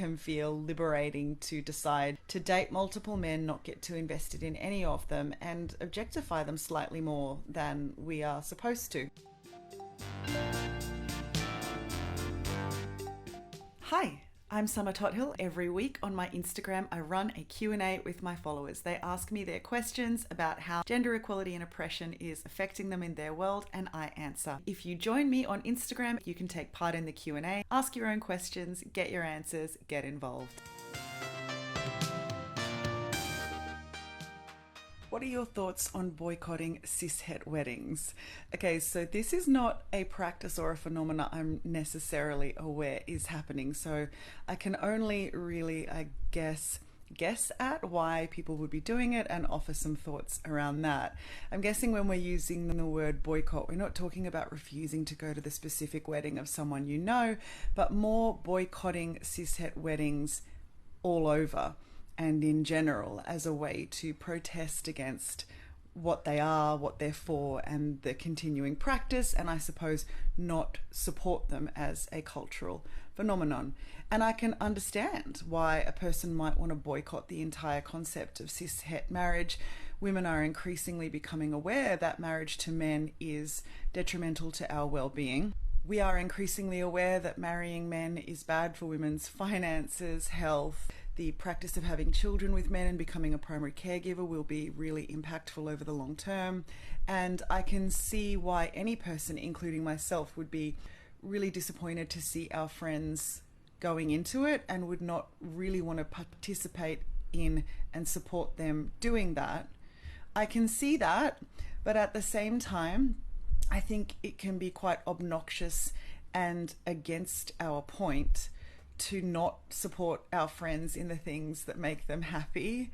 can feel liberating to decide to date multiple men, not get too invested in any of them, and objectify them slightly more than we are supposed to. Hi, I'm Summer Tothill. Every week on my Instagram, I run a Q&A with my followers. They ask me their questions about how gender equality and oppression is affecting them in their world, and I answer. If you join me on Instagram, you can take part in the Q&A, ask your own questions, get your answers, get involved. What are your thoughts on boycotting cishet weddings? Okay, so this is not a practice or a phenomena I'm necessarily aware is happening. So I can only really, guess at why people would be doing it and offer some thoughts around that. I'm guessing when we're using the word boycott, we're not talking about refusing to go to the specific wedding of someone you know, but more boycotting cishet weddings all over and in general as a way to protest against what they are, what they're for, and the continuing practice, and I suppose not support them as a cultural phenomenon. And I can understand why a person might want to boycott the entire concept of cishet marriage. Women are increasingly becoming aware that marriage to men is detrimental to our well-being. We are increasingly aware that marrying men is bad for women's finances, health. The practice of having children with men and becoming a primary caregiver will be really impactful over the long term. And I can see why any person, including myself, would be really disappointed to see our friends going into it and would not really want to participate in and support them doing that. I can see that, but at the same time, I think it can be quite obnoxious and against our point to not support our friends in the things that make them happy.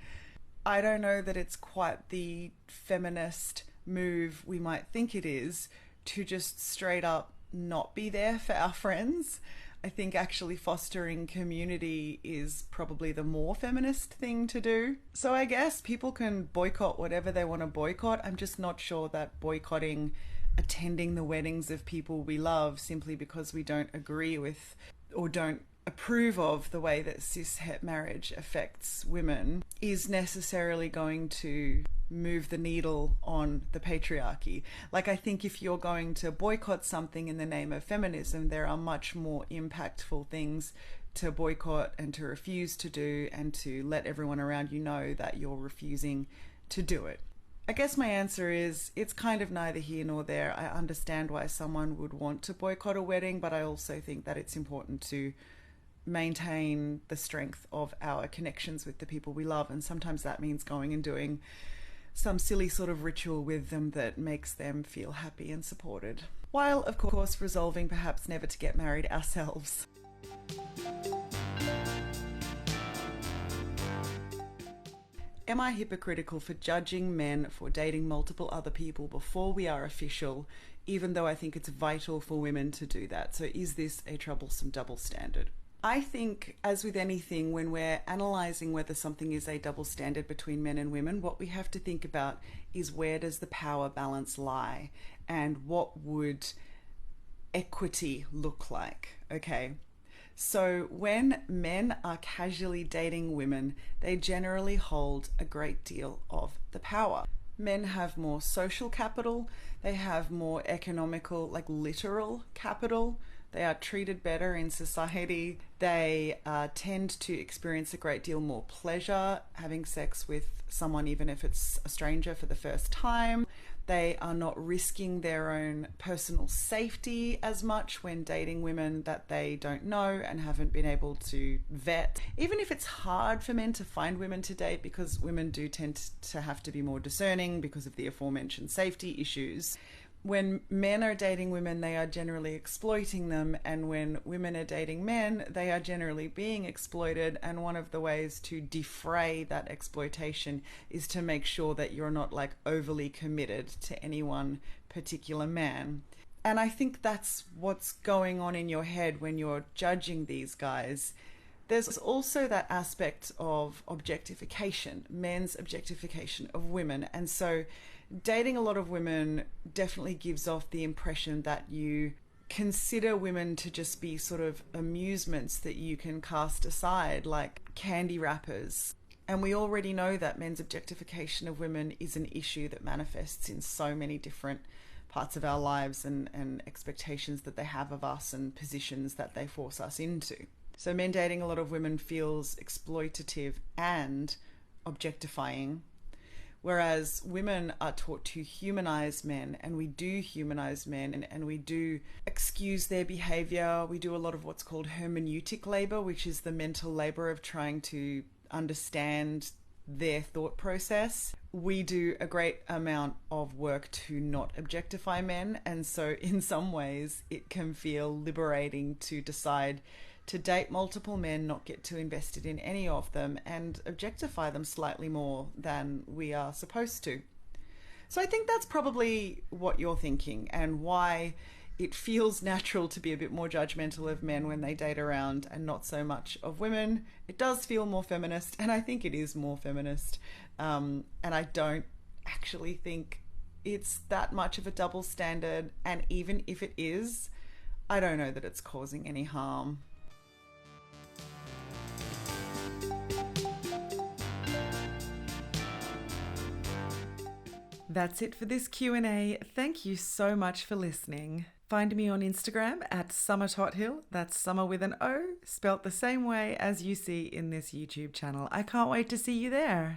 I don't know that it's quite the feminist move we might think it is to just straight up not be there for our friends. I think actually fostering community is probably the more feminist thing to do. So I guess people can boycott whatever they want to boycott. I'm just not sure that boycotting attending the weddings of people we love simply because we don't agree with or don't approve of the way that cishet marriage affects women is necessarily going to move the needle on the patriarchy. Like, I think if you're going to boycott something in the name of feminism, there are much more impactful things to boycott and to refuse to do, and to let everyone around you know that you're refusing to do it. I guess my answer is it's kind of neither here nor there. I understand why someone would want to boycott a wedding, but I also think that it's important to maintain the strength of our connections with the people we love, and sometimes that means going and doing some silly sort of ritual with them that makes them feel happy and supported, while of course resolving perhaps never to get married ourselves. Am I hypocritical for judging men for dating multiple other people before we are official, even though I think it's vital for women to do that? So is this a troublesome double standard? I think, as with anything, when we're analysing whether something is a double standard between men and women, what we have to think about is where does the power balance lie and what would equity look like, okay? So when men are casually dating women, they generally hold a great deal of the power. Men have more social capital, they have more economical, like literal capital, they are treated better in society, they tend to experience a great deal more pleasure having sex with someone, even if it's a stranger for the first time. They are not risking their own personal safety as much when dating women that they don't know and haven't been able to vet. Even if it's hard for men to find women to date, because women do tend to have to be more discerning because of the aforementioned safety issues. When men are dating women, they are generally exploiting them, and when women are dating men, they are generally being exploited, and one of the ways to defray that exploitation is to make sure that you're not like overly committed to any one particular man. And I think that's what's going on in your head when you're judging these guys. There's also that aspect of objectification, men's objectification of women. And so dating a lot of women definitely gives off the impression that you consider women to just be sort of amusements that you can cast aside, like candy wrappers. And we already know that men's objectification of women is an issue that manifests in so many different parts of our lives, and expectations that they have of us and positions that they force us into. So men dating a lot of women feels exploitative and objectifying, whereas women are taught to humanize men, and we do humanize men, and we do excuse their behavior. We do a lot of what's called hermeneutic labor, which is the mental labor of trying to understand their thought process. We do a great amount of work to not objectify men, and so in some ways it can feel liberating to decide to date multiple men, not get too invested in any of them, and objectify them slightly more than we are supposed to. So I think that's probably what you're thinking, and why it feels natural to be a bit more judgmental of men when they date around and not so much of women. It does feel more feminist, and I think it is more feminist. And I don't actually think it's that much of a double standard. And even if it is, I don't know that it's causing any harm. That's it for this Q&A. Thank you so much for listening. Find me on Instagram at summertothill. That's summer with an O, spelt the same way as you see in this YouTube channel. I can't wait to see you there.